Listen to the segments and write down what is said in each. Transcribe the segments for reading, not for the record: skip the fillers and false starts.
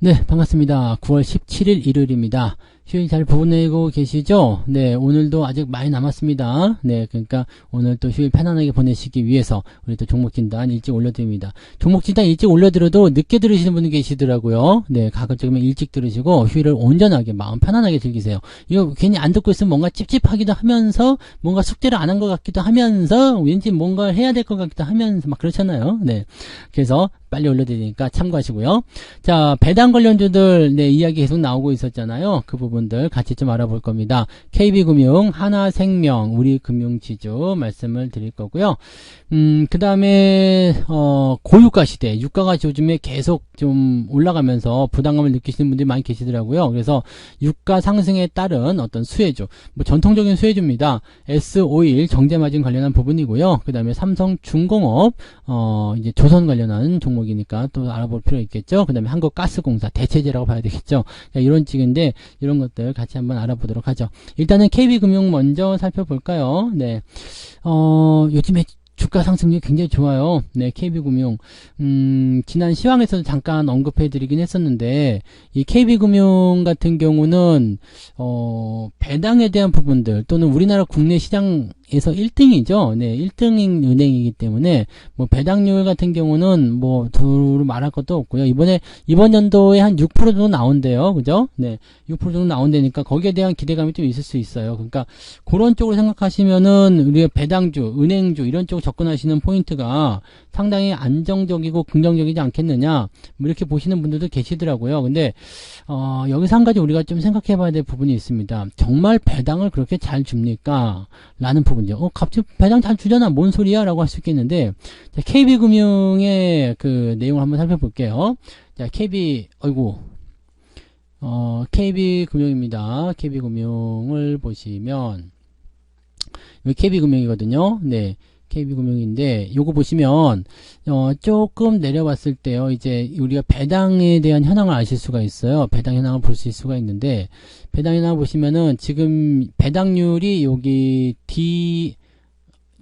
네, 반갑습니다. 9월 17일 일요일입니다. 휴일 잘 보내고 계시죠? 네, 오늘도 아직 많이 남았습니다. 네, 그러니까 오늘 또 휴일 편안하게 보내시기 위해서 우리 또 종목 진단 일찍 올려드립니다. 종목 진단 일찍 올려드려도 늦게 들으시는 분이 계시더라고요. 네, 가급적이면 일찍 들으시고 휴일을 온전하게 마음 편안하게 즐기세요. 이거 괜히 안 듣고 있으면 뭔가 찝찝하기도 하면서 뭔가 숙제를 안 한 것 같기도 하면서 왠지 뭔가 해야 될 것 같기도 하면서 막 그렇잖아요. 네, 그래서 빨리 올려드리니까 참고하시고요. 자, 배당 관련주들 네, 이야기 계속 나오고 있었잖아요. 그 부분들 같이 좀 알아볼 겁니다. KB금융, 하나생명, 우리금융지주 말씀을 드릴 거고요. 그 다음에 고유가 시대, 유가가 요즘에 계속 좀 올라가면서 부담감을 느끼시는 분들이 많이 계시더라고요. 그래서 유가 상승에 따른 어떤 수혜주, 뭐 전통적인 수혜주입니다. S-오일 정제마진 관련한 부분이고요. 그 다음에 삼성중공업, 이제 조선 관련한 종목이니까 또 알아볼 필요 있겠죠. 그 다음에 한국가스공사 대체제라고 봐야 되겠죠. 자, 이런 찍인데 이런 것들 같이 한번 알아보도록 하죠. 일단은 KB금융 먼저 살펴볼까요? 네, 요즘에 주가 상승률이 굉장히 좋아요. 네, KB금융. 지난 시황에서도 잠깐 언급해 드리긴 했었는데, 이 KB금융 같은 경우는, 배당에 대한 부분들, 또는 우리나라 국내 시장에서 1등이죠. 네, 1등인 은행이기 때문에, 뭐, 배당률 같은 경우는 뭐, 두루 말할 것도 없고요. 이번 연도에 한 6% 정도 나온대요. 그죠? 네, 6% 정도 나온다니까, 거기에 대한 기대감이 좀 있을 수 있어요. 그러니까, 그런 쪽으로 생각하시면은, 우리가 배당주, 은행주, 이런 쪽 접근하시는 포인트가 상당히 안정적이고 긍정적이지 않겠느냐, 뭐 이렇게 보시는 분들도 계시더라고요. 근데 여기서 한 가지 우리가 좀 생각해 봐야 될 부분이 있습니다. 정말 배당을 그렇게 잘 줍니까? 라는 부분이죠. 갑자기 배당 잘 주잖아, 뭔 소리야? 라고 할 수 있겠는데, 자, KB금융의 그 내용을 한번 살펴볼게요. 자, KB금융입니다. KB금융을 보시면 여기 KB금융이거든요. 네, KB금융인데 요거 보시면 조금 내려왔을 때요, 이제 우리가 배당에 대한 현황을 아실 수가 있어요. 배당 현황을 볼 수가 있는데, 배당 현황을 보시면은 지금 배당률이 여기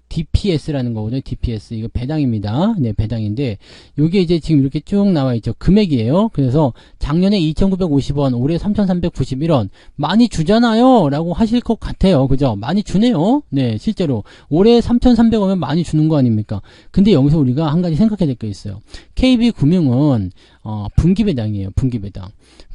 DPS라는 거거든요. DPS. 이거 배당입니다. 네, 배당인데, 요게 이제 지금 이렇게 쭉 나와 있죠. 금액이에요. 그래서 작년에 2,950원, 올해 3,391원. 많이 주잖아요. 라고 하실 것 같아요. 그죠? 많이 주네요. 네, 실제로. 올해 3,300원이면 많이 주는 거 아닙니까? 근데 여기서 우리가 한 가지 생각해야 될 게 있어요. KB금융은, 분기 배당이에요. 분기 배당.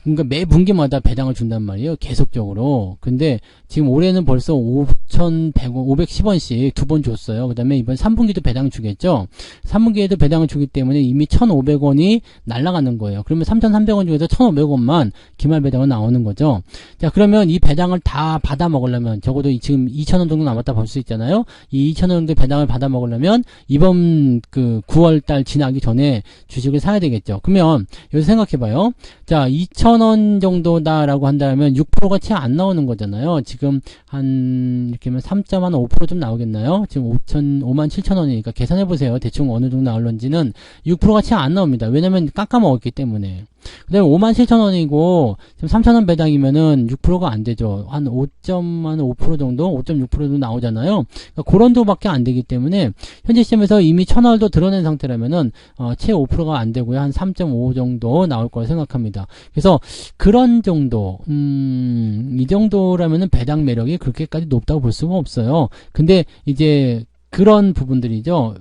그러니까 매 분기마다 배당을 준단 말이에요. 계속적으로. 근데 지금 올해는 벌써 510원씩 두 번 줬어요. 그 다음에 이번 3분기도 배당 주겠죠. 3분기에도 배당을 주기 때문에 이미 1,500원이 날아가는 거예요. 그러면 3,300원 중에서 1,500원만 기말 배당은 나오는 거죠. 자, 그러면 이 배당을 다 받아 먹으려면, 적어도 지금 2,000원 정도 남았다 볼 수 있잖아요. 이 2,000원 정도 배당을 받아 먹으려면 이번 그 9월달 지나기 전에 주식을 사야 되겠죠. 그러면 여기서 생각해봐요. 자, 2,000원 정도다라고 한다면 6%가 채 안 나오는 거잖아요. 지금 한 이렇게 하면 3.5% 좀 나오겠나요? 지금 57,000원이니까 계산해보세요. 대충 어느 정도 나올런지는 6%가 채 안 나옵니다. 왜냐면 깎아먹었기 때문에. 그 다음에 57,000원이고 지금 3,000원 배당이면은 6%가 안 되죠. 한 5.5% 정도? 5.6% 정도 나오잖아요. 그러니까 그런 도밖에 안 되기 때문에 현재 시점에서 이미 1,000원도 드러낸 상태라면은 채 5%가 안 되고요. 한 3.5 정도 나올 거라 생각합니다. 그래서 그런 정도, 이 정도라면은 배당 매력이 그렇게까지 높다고 볼 수가 없어요. 근데 이제 그런 부분들이죠.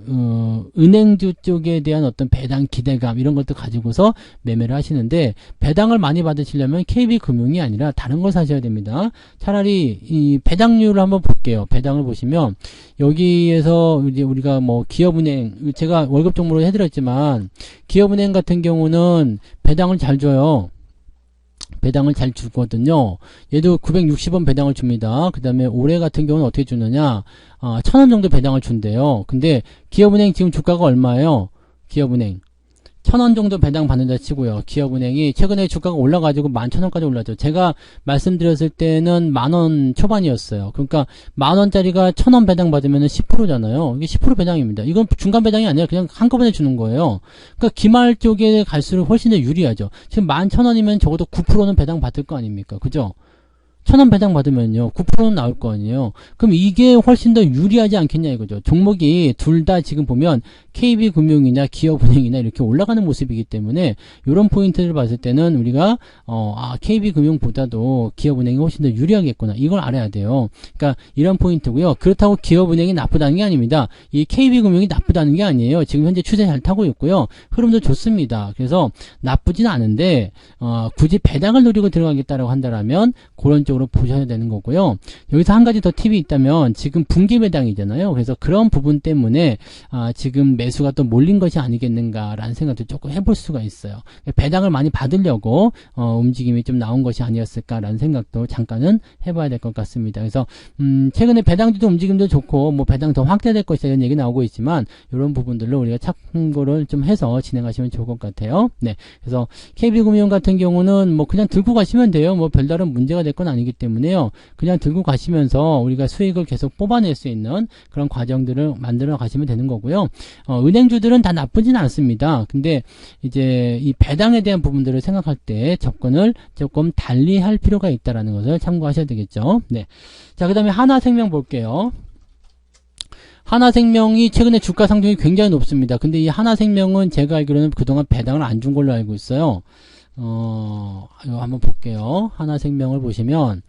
은행주 쪽에 대한 어떤 배당 기대감 이런 것도 가지고서 매매를 하시는데, 배당을 많이 받으시려면 KB금융이 아니라 다른 걸 사셔야 됩니다. 차라리 이 배당률을 한번 볼게요. 배당을 보시면 여기에서 이제 우리가 뭐 기업은행, 제가 월급 종목으로 해드렸지만 기업은행 같은 경우는 배당을 잘 줘요. 배당을 잘 주거든요. 얘도 960원 배당을 줍니다. 그 다음에 올해 같은 경우는 어떻게 주느냐, 1,000원 정도 배당을 준대요. 근데 기업은행 지금 주가가 얼마예요? 기업은행 1,000원 정도 배당 받는다 치고요. 기업은행이 최근에 주가가 올라가지고 11,000원까지 올랐죠. 제가 말씀드렸을 때는 10,000원 초반이었어요. 그러니까 10,000원짜리가 1,000원 배당 받으면 10%잖아요. 이게 10% 배당입니다. 이건 중간 배당이 아니라 그냥 한꺼번에 주는 거예요. 그러니까 기말 쪽에 갈수록 훨씬 더 유리하죠. 지금 11,000원이면 적어도 9%는 배당 받을 거 아닙니까? 그죠? 1,000원 배당 받으면요 9%는 나올 거 아니에요. 그럼 이게 훨씬 더 유리하지 않겠냐 이거죠. 종목이 둘 다 지금 보면 KB금융이나 기업은행이나 이렇게 올라가는 모습이기 때문에 이런 포인트를 봤을 때는 우리가 KB금융보다도 기업은행이 훨씬 더 유리하겠구나 이걸 알아야 돼요. 그러니까 이런 포인트고요. 그렇다고 기업은행이 나쁘다는 게 아닙니다. 이 KB금융이 나쁘다는 게 아니에요. 지금 현재 추세 잘 타고 있고요. 흐름도 좋습니다. 그래서 나쁘진 않은데 굳이 배당을 노리고 들어가겠다라고 한다면 그런 쪽으로 보셔야 되는 거고요. 여기서 한 가지 더 팁이 있다면 지금 분기 배당이잖아요. 그래서 그런 부분 때문에 지금 매수가 또 몰린 것이 아니겠는가라는 생각도 조금 해볼 수가 있어요. 배당을 많이 받으려고 움직임이 좀 나온 것이 아니었을까라는 생각도 잠깐은 해봐야 될 것 같습니다. 그래서 최근에 배당주도 움직임도 좋고 뭐 배당 더 확대될 것이다 이런 얘기 나오고 있지만 이런 부분들로 우리가 참고를 좀 해서 진행하시면 좋을 것 같아요. 네, 그래서 KB금융 같은 경우는 뭐 그냥 들고 가시면 돼요. 뭐 별다른 문제가 될 건 아니기 때문에요. 그냥 들고 가시면서 우리가 수익을 계속 뽑아낼 수 있는 그런 과정들을 만들어 가시면 되는 거고요. 은행주들은 다 나쁘진 않습니다. 근데 이제 이 배당에 대한 부분들을 생각할 때 접근을 조금 달리 할 필요가 있다라는 것을 참고하셔야 되겠죠. 네. 자, 그 다음에 하나생명 볼게요. 하나생명이 최근에 주가 상승이 굉장히 높습니다. 근데 이 하나생명은 제가 알기로는 그동안 배당을 안 준 걸로 알고 있어요. 이거 한번 볼게요. 하나생명을 보시면,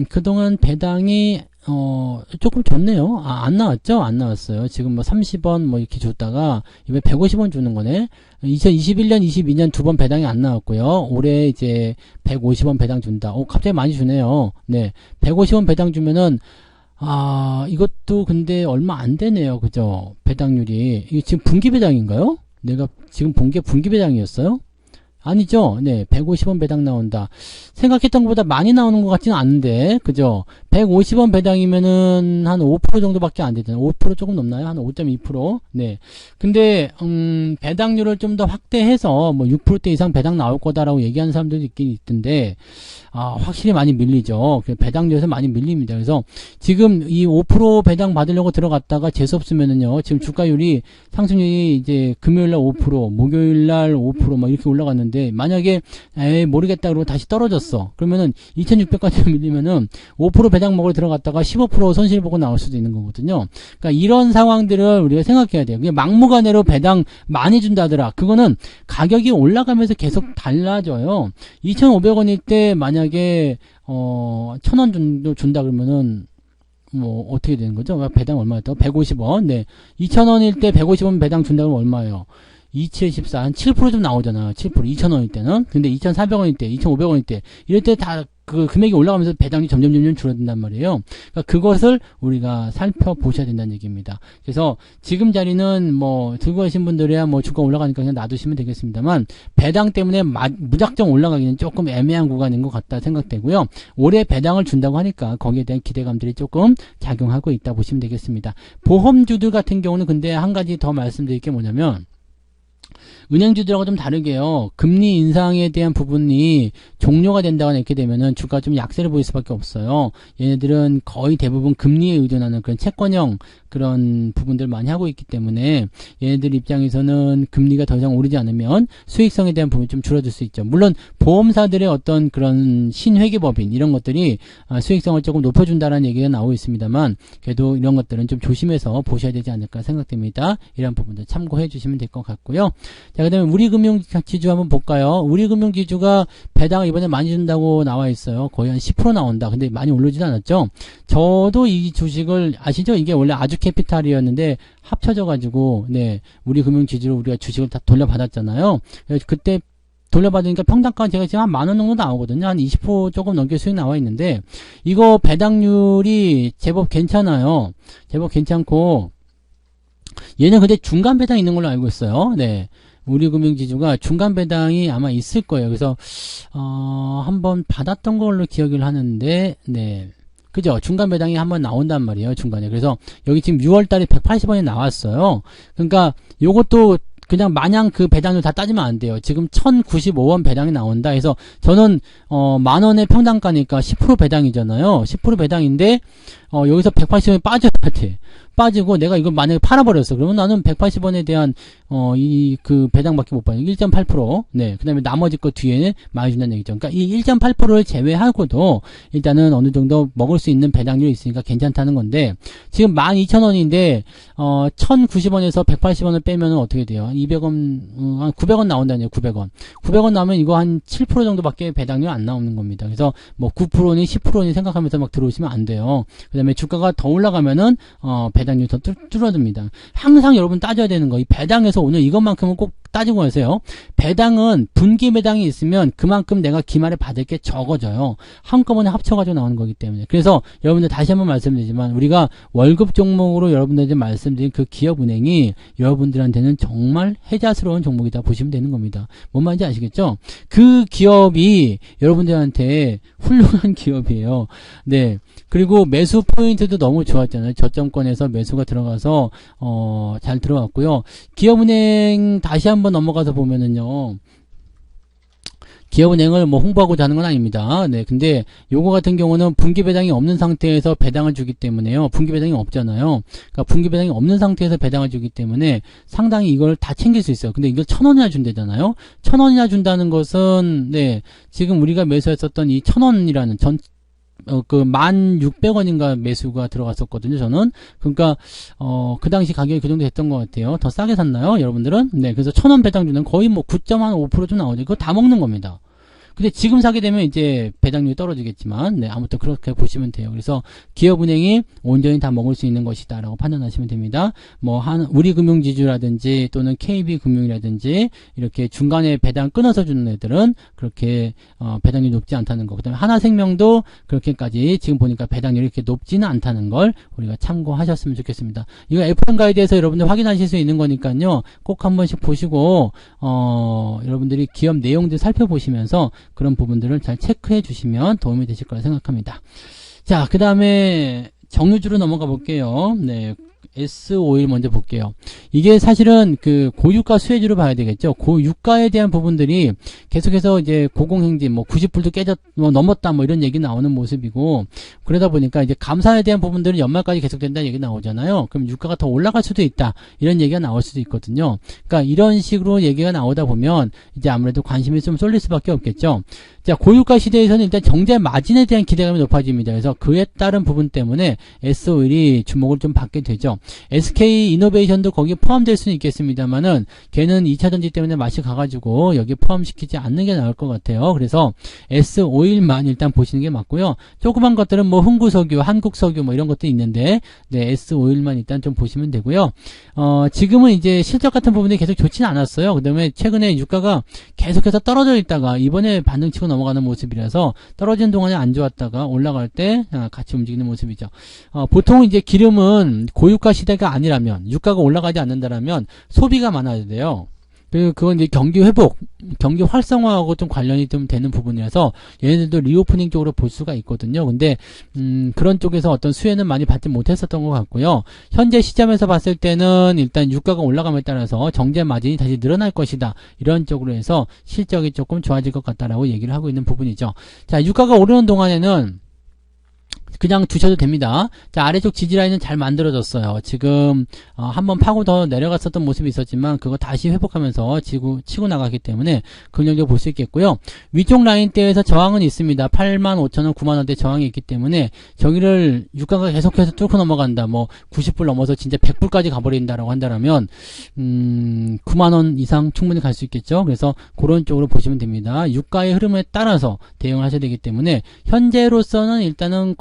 그동안 배당이, 조금 줬네요. 안 나왔죠? 안 나왔어요. 지금 뭐 30원 뭐 이렇게 줬다가, 이번에 150원 주는 거네. 2021년, 22년 두 번 배당이 안 나왔고요. 올해 이제 150원 배당 준다. 갑자기 많이 주네요. 네. 150원 배당 주면은, 이것도 근데 얼마 안 되네요. 그죠? 배당률이. 이게 지금 분기 배당인가요? 내가 지금 본 게 분기 배당이었어요? 아니죠. 네, 150원 배당 나온다. 생각했던 것보다 많이 나오는 것 같지는 않은데, 그죠? 150원 배당이면은 한 5% 정도밖에 안 되잖아요. 5% 조금 넘나요? 한 5.2%? 네. 근데, 배당률을 좀 더 확대해서 뭐 6%대 이상 배당 나올 거다라고 얘기하는 사람들도 있긴 있던데, 확실히 많이 밀리죠. 배당률에서 많이 밀립니다. 그래서 지금 이 5% 배당 받으려고 들어갔다가 재수없으면은요, 지금 주가율이, 상승률이 이제 금요일날 5%, 목요일날 5% 막 이렇게 올라갔는데, 만약에, 모르겠다 그러고 다시 떨어졌어. 그러면은 2,600까지 밀리면은 5% 배당 먹으러 들어갔다가 15% 손실 보고 나올 수도 있는 거거든요. 그러니까 이런 상황들을 우리가 생각해야 돼요. 그게 막무가내로 배당 많이 준다더라. 그거는 가격이 올라가면서 계속 달라져요. 2,500원일 때 만약에 1,000원 정도 준다 그러면은 뭐 어떻게 되는 거죠? 배당 얼마였다? 150원. 네. 2,000원일 때 150원 배당 준다면 얼마예요? 2714, 한 7% 좀 나오잖아요. 7%, 2,000원일 때는. 근데 2,400원일 때, 2,500원일 때, 이럴 때 다 그 금액이 올라가면서 배당이 점점 줄어든단 말이에요. 그러니까 그것을 우리가 살펴보셔야 된다는 얘기입니다. 그래서 지금 자리는 뭐 들고 가신 분들이야 뭐 주가 올라가니까 그냥 놔두시면 되겠습니다만 배당 때문에 무작정 올라가기는 조금 애매한 구간인 것 같다 생각되고요. 올해 배당을 준다고 하니까 거기에 대한 기대감들이 조금 작용하고 있다 보시면 되겠습니다. 보험주들 같은 경우는 근데 한 가지 더 말씀드릴 게 뭐냐면 은행주들하고 좀 다르게요. 금리 인상에 대한 부분이 종료가 된다거나 이렇게 되면은 주가가 좀 약세를 보일 수밖에 없어요. 얘네들은 거의 대부분 금리에 의존하는 그런 채권형 그런 부분들 많이 하고 있기 때문에 얘네들 입장에서는 금리가 더 이상 오르지 않으면 수익성에 대한 부분이 좀 줄어들 수 있죠. 물론 보험사들의 어떤 그런 신회계법인 이런 것들이 수익성을 조금 높여준다는 얘기가 나오고 있습니다만 그래도 이런 것들은 좀 조심해서 보셔야 되지 않을까 생각됩니다. 이런 부분들 참고해 주시면 될 것 같고요. 자, 그 다음에 우리금융지주 한번 볼까요? 우리금융지주가 배당을 이번에 많이 준다고 나와 있어요. 거의 한 10% 나온다. 근데 많이 오르진 않았죠? 저도 이 주식을 아시죠? 이게 원래 아주캐피탈이었는데 합쳐져가지고, 네, 우리금융지주로 우리가 주식을 다 돌려받았잖아요. 그때 돌려받으니까 평당가 제가 지금 한 10,000원 정도 나오거든요. 한 20% 조금 넘게 수익 나와 있는데, 이거 배당률이 제법 괜찮아요. 제법 괜찮고, 얘는 근데 중간 배당 있는 걸로 알고 있어요. 네. 우리금융지주가 중간 배당이 아마 있을 거예요. 그래서, 한번 받았던 걸로 기억을 하는데, 네. 그죠? 중간 배당이 한번 나온단 말이에요. 중간에. 그래서 여기 지금 6월 달에 180원이 나왔어요. 그러니까 요것도 그냥 마냥 그 배당률 다 따지면 안 돼요. 지금 1095원 배당이 나온다 해서 저는 10,000원의 평당가니까 10% 배당이잖아요. 10% 배당인데 여기서 180원이 빠져야 돼. 빠지고 내가 이걸 만약에 팔아버렸어. 그러면 나는 180원에 대한 그 배당밖에 못 받아요. 1.8%. 네. 그 다음에 나머지 거 뒤에 많이 준다는 얘기죠. 그러니까 이 1.8%를 제외하고도 일단은 어느 정도 먹을 수 있는 배당률이 있으니까 괜찮다는 건데, 지금 12,000원인데 1,090원에서 180원을 빼면은 어떻게 돼요? 200원, 한 900원 나온다네요. 900원. 900원 나오면 이거 한 7% 정도밖에 배당률 안 나오는 겁니다. 그래서 뭐 9%니 10%니 생각하면서 막 들어오시면 안 돼요. 그 다음에 주가가 더 올라가면은 배당률이 더 줄어듭니다. 항상 여러분 따져야 되는 거, 이 배당에서 오늘 이것만큼은 꼭 따지고 가세요. 배당은 분기 배당이 있으면 그만큼 내가 기말에 받을 게 적어져요. 한꺼번에 합쳐가지고 나오는 거기 때문에. 그래서 여러분들 다시 한번 말씀드리지만, 우리가 월급 종목으로 여러분들한테 말씀드린 그 기업은행이 여러분들한테는 정말 혜자스러운 종목이다 보시면 되는 겁니다. 뭔 말인지 아시겠죠? 그 기업이 여러분들한테 훌륭한 기업이에요. 네. 그리고 매수 포인트도 너무 좋았잖아요. 저점권에서 매수가 들어가서 잘 들어갔고요. 기업은행 다시 한번 넘어가서 보면은요, 기업은행을 뭐 홍보하고자 하는 건 아닙니다. 네, 근데 요거 같은 경우는 분기 배당이 없는 상태에서 배당을 주기 때문에요. 분기 배당이 없잖아요. 그러니까 분기 배당이 없는 상태에서 배당을 주기 때문에 상당히 이걸 다 챙길 수 있어요. 근데 이걸 1,000원이나 준대잖아요. 1,000원이나 준다는 것은, 네, 지금 우리가 매수했었던 이 1,000원이라는 그 1,600원인가 매수가 들어갔었거든요, 저는. 그러니까 그 당시 가격이 그 정도 됐던 것 같아요. 더 싸게 샀나요, 여러분들은? 네, 그래서 1,000원 배당 주는 거의 뭐 9.5% 좀 나오죠. 그거 다 먹는 겁니다. 근데 지금 사게 되면 이제 배당률이 떨어지겠지만, 네, 아무튼 그렇게 보시면 돼요. 그래서 기업은행이 온전히 다 먹을 수 있는 것이다 라고 판단하시면 됩니다. 뭐 우리금융지주라든지 또는 KB금융이라든지 이렇게 중간에 배당 끊어서 주는 애들은 그렇게 배당률이 높지 않다는 거. 그다음에 하나생명도 그렇게까지 지금 보니까 배당률이 이렇게 높지는 않다는 걸 우리가 참고하셨으면 좋겠습니다. 이거 F1 가이드에서 여러분들 확인하실 수 있는 거니까요. 꼭 한 번씩 보시고 여러분들이 기업 내용들 살펴보시면서 그런 부분들을 잘 체크해 주시면 도움이 되실 거라 생각합니다. 자, 그 다음에 정유주로 넘어가 볼게요. 네. S51 먼저 볼게요. 이게 사실은 그 고유가 수혜주로 봐야 되겠죠. 고유가에 대한 부분들이 계속해서 이제 고공행진, 뭐 90불도 넘었다, 뭐 이런 얘기 나오는 모습이고, 그러다 보니까 이제 감사에 대한 부분들은 연말까지 계속된다는 얘기 나오잖아요. 그럼 유가가 더 올라갈 수도 있다, 이런 얘기가 나올 수도 있거든요. 그러니까 이런 식으로 얘기가 나오다 보면 이제 아무래도 관심이 좀 쏠릴 수밖에 없겠죠. 자, 고유가 시대에서는 일단 정제 마진에 대한 기대감이 높아집니다. 그래서 그에 따른 부분 때문에 S51이 주목을 좀 받게 되죠. SK 이노베이션도 거기에 포함될 수는 있겠습니다만은 걔는 2차전지 때문에 맛이 가가지고 여기에 포함시키지 않는 게 나을 것 같아요. 그래서 S51만 일단 보시는 게 맞고요. 조그만 것들은 뭐 흥구석유, 한국석유 뭐 이런 것도 있는데, 네, S51만 일단 좀 보시면 되고요. 지금은 이제 실적 같은 부분이 계속 좋지는 않았어요. 그 다음에 최근에 유가가 계속해서 떨어져 있다가 이번에 반등 치고 넘어가는 모습이라서 떨어지는 동안에 안 좋았다가 올라갈 때 같이 움직이는 모습이죠. 보통 이제 기름은 고유가 시대가 아니라면, 유가가 올라가지 않는다라면 소비가 많아야 돼요. 그건 이제 경기 회복, 경기 활성화하고 좀 관련이 좀 되는 부분이라서 얘네들도 리오프닝 쪽으로 볼 수가 있거든요. 근데 그런 쪽에서 어떤 수혜는 많이 받지 못했었던 것 같고요. 현재 시점에서 봤을 때는 일단 유가가 올라감에 따라서 정제 마진이 다시 늘어날 것이다, 이런 쪽으로 해서 실적이 조금 좋아질 것 같다라고 얘기를 하고 있는 부분이죠. 자, 유가가 오르는 동안에는 그냥 두셔도 됩니다. 자, 아래쪽 지지라인은 잘 만들어졌어요. 지금 한번 파고 더 내려갔었던 모습이 있었지만 그거 다시 회복하면서 치고 나가기 때문에 긍정적으로 볼 수 있겠고요. 위쪽 라인대에서 저항은 있습니다. 85,000원, 9만원대 저항이 있기 때문에 저기를 유가가 계속해서 뚫고 넘어간다, 뭐 90불 넘어서 진짜 100불까지 가버린다라고 한다면 9만원 이상 충분히 갈 수 있겠죠. 그래서 그런 쪽으로 보시면 됩니다. 유가의 흐름에 따라서 대응을 하셔야 되기 때문에 현재로서는 일단은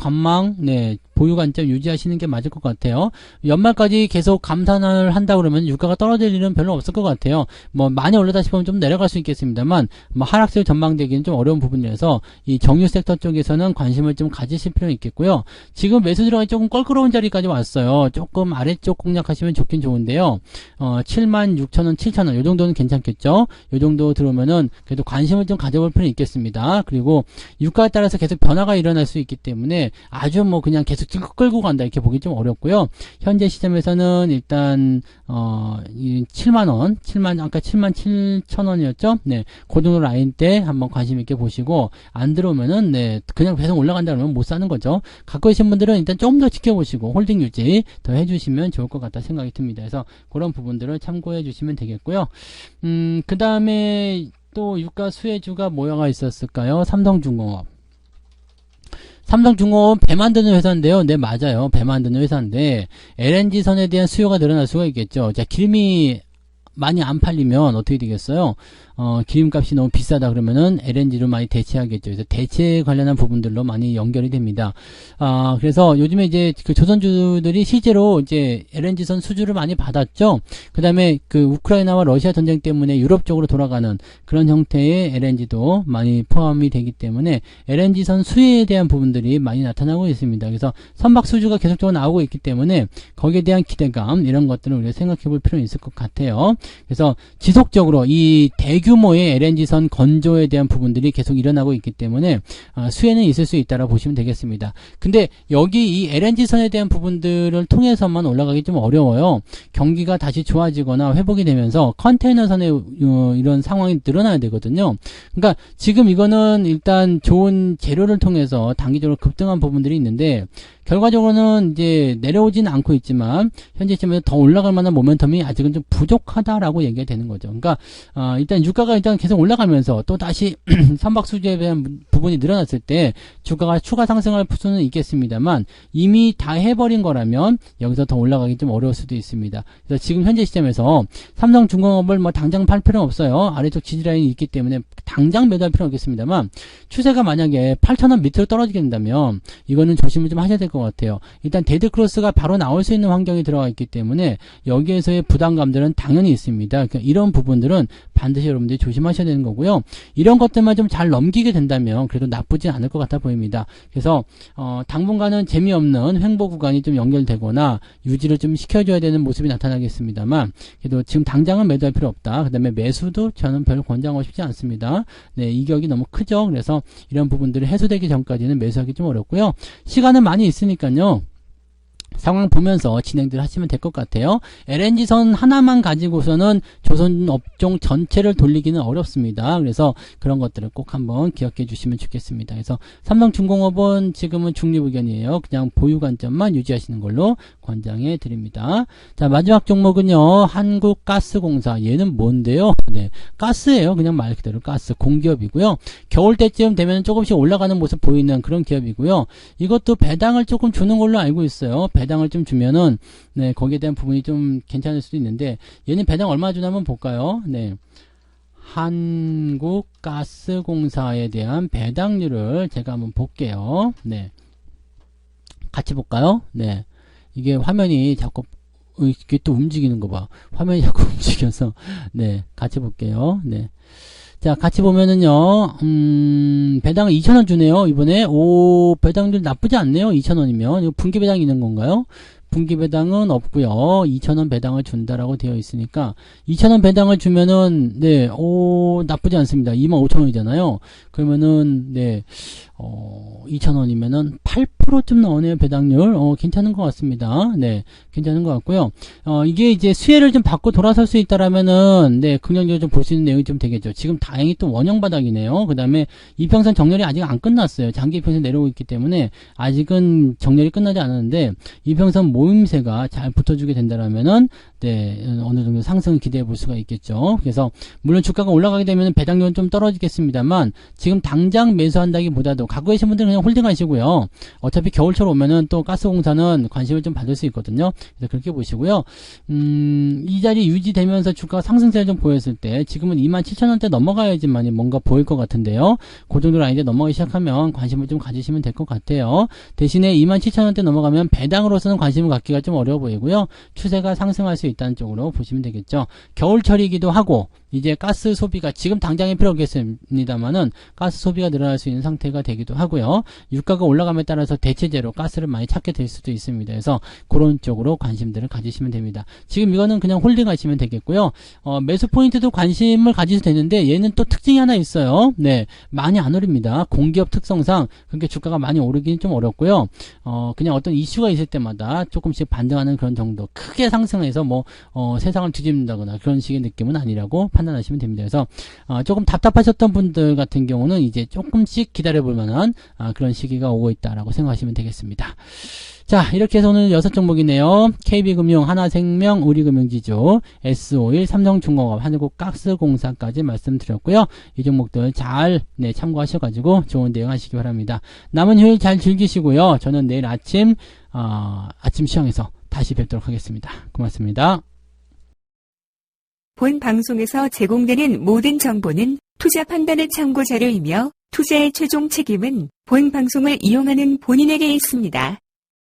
네, 보유 관점 유지하시는 게 맞을 것 같아요. 연말까지 계속 감산을 한다 그러면 유가가 떨어질 일은 별로 없을 것 같아요. 뭐 많이 올라다 싶으면 좀 내려갈 수 있겠습니다만, 뭐 하락세를 전망되기는 좀 어려운 부분이라서 이 정유 섹터 쪽에서는 관심을 좀 가지실 필요는 있겠고요. 지금 매수 들어가기 조금 껄끄러운 자리까지 왔어요. 조금 아래쪽 공략하시면 좋긴 좋은데요. 76,000원, 7,000원 요 정도는 괜찮겠죠. 요 정도 들어오면은 그래도 관심을 좀 가져볼 필요는 있겠습니다. 그리고 유가에 따라서 계속 변화가 일어날 수 있기 때문에 아주 뭐 그냥 계속 끌고 간다 이렇게 보기 좀 어렵고요. 현재 시점에서는 일단 7만원, 아까 77,000원이었죠? 네, 그 정도 라인 때 한번 관심 있게 보시고, 안 들어오면은, 네, 그냥 계속 올라간다 그러면 못 사는 거죠. 갖고 계신 분들은 일단 좀 더 지켜보시고, 홀딩 유지 더 해주시면 좋을 것 같다 생각이 듭니다. 그래서 그런 부분들을 참고해 주시면 되겠고요. 그 다음에 또 유가 수혜주가 뭐가 있었을까요? 삼성중공업. 삼성중공업 배 만드는 회사인데요. 네, 맞아요. 배 만드는 회사인데 LNG선에 대한 수요가 늘어날 수가 있겠죠. 자, 기름이 많이 안 팔리면 어떻게 되겠어요? 기름값이 너무 비싸다 그러면은 LNG로 많이 대체하겠죠. 그래서 대체 관련한 부분들로 많이 연결이 됩니다. 그래서 요즘에 이제 그 조선주들이 실제로 이제 LNG선 수주를 많이 받았죠. 그 다음에 그 우크라이나와 러시아 전쟁 때문에 유럽 쪽으로 돌아가는 그런 형태의 LNG도 많이 포함이 되기 때문에 LNG선 수혜에 대한 부분들이 많이 나타나고 있습니다. 그래서 선박 수주가 계속적으로 나오고 있기 때문에 거기에 대한 기대감 이런 것들을 우리가 생각해 볼 필요는 있을 것 같아요. 그래서 지속적으로 이 대규모의 LNG선 건조에 대한 부분들이 계속 일어나고 있기 때문에 수혜는 있을 수 있다라고 보시면 되겠습니다. 근데 여기 이 LNG선에 대한 부분들을 통해서만 올라가기 좀 어려워요. 경기가 다시 좋아지거나 회복이 되면서 컨테이너선의 이런 상황이 늘어나야 되거든요. 그러니까 지금 이거는 일단 좋은 재료를 통해서 단기적으로 급등한 부분들이 있는데 결과적으로는 이제 내려오지는 않고 있지만 현재 시점에서 더 올라갈 만한 모멘텀이 아직은 좀 부족하다라고 얘기가 되는 거죠. 그러니까 일단 유가가 일단 계속 올라가면서 또 다시 선박 수주에 대한 부분이 늘어났을 때 주가가 추가 상승할 수는 있겠습니다만 이미 다 해버린 거라면 여기서 더 올라가기 좀 어려울 수도 있습니다. 그래서 지금 현재 시점에서 삼성중공업을 뭐 당장 팔 필요는 없어요. 아래쪽 지지라인이 있기 때문에 당장 매도할 필요는 없겠습니다만 추세가 만약에 8,000원 밑으로 떨어지게 된다면 이거는 조심을 좀 하셔야 될 것 같아요. 일단 데드크로스가 바로 나올 수 있는 환경이 들어가 있기 때문에 여기에서의 부담감들은 당연히 있습니다. 그러니까 이런 부분들은 반드시 여러분들이 조심하셔야 되는 거고요. 이런 것들만 좀 잘 넘기게 된다면 그래도 나쁘진 않을 것 같아 보입니다. 그래서 당분간은 재미없는 횡보 구간이 좀 연결되거나 유지를 좀 시켜줘야 되는 모습이 나타나겠습니다만 그래도 지금 당장은 매도할 필요 없다. 그 다음에 매수도 저는 별로 권장하고 싶지 않습니다. 네, 이격이 너무 크죠. 그래서 이런 부분들이 해소되기 전까지는 매수하기 좀 어렵고요. 시간은 많이 있으니까요. 상황 보면서 진행들 하시면 될 것 같아요. LNG선 하나만 가지고서는 조선 업종 전체를 돌리기는 어렵습니다. 그래서 그런 것들을 꼭 한번 기억해 주시면 좋겠습니다. 그래서 삼성중공업은 지금은 중립 의견이에요. 그냥 보유 관점만 유지하시는 걸로 권장해 드립니다. 자, 마지막 종목은요. 한국가스공사. 얘는 뭔데요? 네, 가스예요. 그냥 말 그대로 가스 공기업이고요. 겨울 때쯤 되면 조금씩 올라가는 모습 보이는 그런 기업이고요. 이것도 배당을 조금 주는 걸로 알고 있어요. 배당을 좀 주면은 네, 거기에 대한 부분이 좀 괜찮을 수도 있는데 얘는 배당 얼마 주나 한번 볼까요? 네. 한국가스공사에 대한 배당률을 제가 한번 볼게요. 네. 같이 볼까요? 네. 이게 화면이 자꾸 이게 또 움직이는 거 봐. 화면이 자꾸 움직여서 네, 같이 볼게요. 네. 자, 같이 보면은요, 배당을 2,000원 주네요, 이번에. 오, 배당률 나쁘지 않네요, 2,000원이면. 이거 분기 배당이 있는 건가요? 분기 배당은 없고요 2,000원 배당을 준다라고 되어 있으니까, 2,000원 배당을 주면은, 네, 오, 나쁘지 않습니다. 25,000원이잖아요. 그러면은, 네, 2,000원이면은 8%쯤 나오네요, 배당률. 괜찮은 것 같습니다. 네, 괜찮은 것 같고요. 이게 이제 수혜를 좀 받고 돌아설 수 있다라면은, 네, 긍정적으로 좀 볼 수 있는 내용이 좀 되겠죠. 지금 다행히 또 원형 바닥이네요. 그 다음에 이평선 정렬이 아직 안 끝났어요. 장기 이평선 내려오고 있기 때문에 아직은 정렬이 끝나지 않았는데, 이평선 모임새가 잘 붙어주게 된다라면은, 네, 어느 정도 상승을 기대해 볼 수가 있겠죠. 그래서, 물론 주가가 올라가게 되면 배당률은 좀 떨어지겠습니다만, 지금 당장 매수한다기보다도 갖고 계신 분들은 그냥 홀딩 하시고요. 어차피 겨울철 오면은 또 가스공사는 관심을 좀 받을 수 있거든요. 그래서 그렇게 보시고요. 이 자리 유지되면서 주가가 상승세를 좀 보였을 때 지금은 27,000원대 넘어가야지만이 뭔가 보일 것 같은데요. 그 정도 라인에 넘어가기 시작하면 관심을 좀 가지시면 될 것 같아요. 대신에 27,000원대 넘어가면 배당으로서는 관심을 갖기가 좀 어려워 보이고요. 추세가 상승할 수 있다는 쪽으로 보시면 되겠죠. 겨울철이기도 하고 이제 가스 소비가 지금 당장에 필요 없겠습니다만은 가스 소비가 늘어날 수 있는 상태가 되기도 하고요. 유가가 올라감에 따라서 대체제로 가스를 많이 찾게 될 수도 있습니다. 그래서 그런 쪽으로 관심들을 가지시면 됩니다. 지금 이거는 그냥 홀딩 하시면 되겠고요. 매수 포인트도 관심을 가지셔도 되는데 얘는 또 특징이 하나 있어요. 네, 많이 안 오릅니다. 공기업 특성상 그렇게 주가가 많이 오르기는 좀 어렵고요. 그냥 어떤 이슈가 있을 때마다 조금씩 반등하는 그런 정도. 크게 상승해서 세상을 뒤집는다거나 그런 식의 느낌은 아니라고 판단하시면 됩니다. 그래서 조금 답답하셨던 분들 같은 경우는 이제 조금씩 기다려볼 만한 그런 시기가 오고 있다라고 생각하시면 되겠습니다. 자, 이렇게 해서 오늘 6종목이네요. KB금융, 하나생명, 우리금융지주, S51, 삼성중공업, 한국가스공사까지 말씀드렸고요. 이 종목들 잘 참고하셔가지고 좋은 대응 하시기 바랍니다. 남은 휴일 잘 즐기시고요. 저는 내일 아침 시황에서 다시 뵙도록 하겠습니다. 고맙습니다. 본 방송에서 제공되는 모든 정보는 투자 판단의 참고 자료이며 투자의 최종 책임은 본 방송을 이용하는 본인에게 있습니다.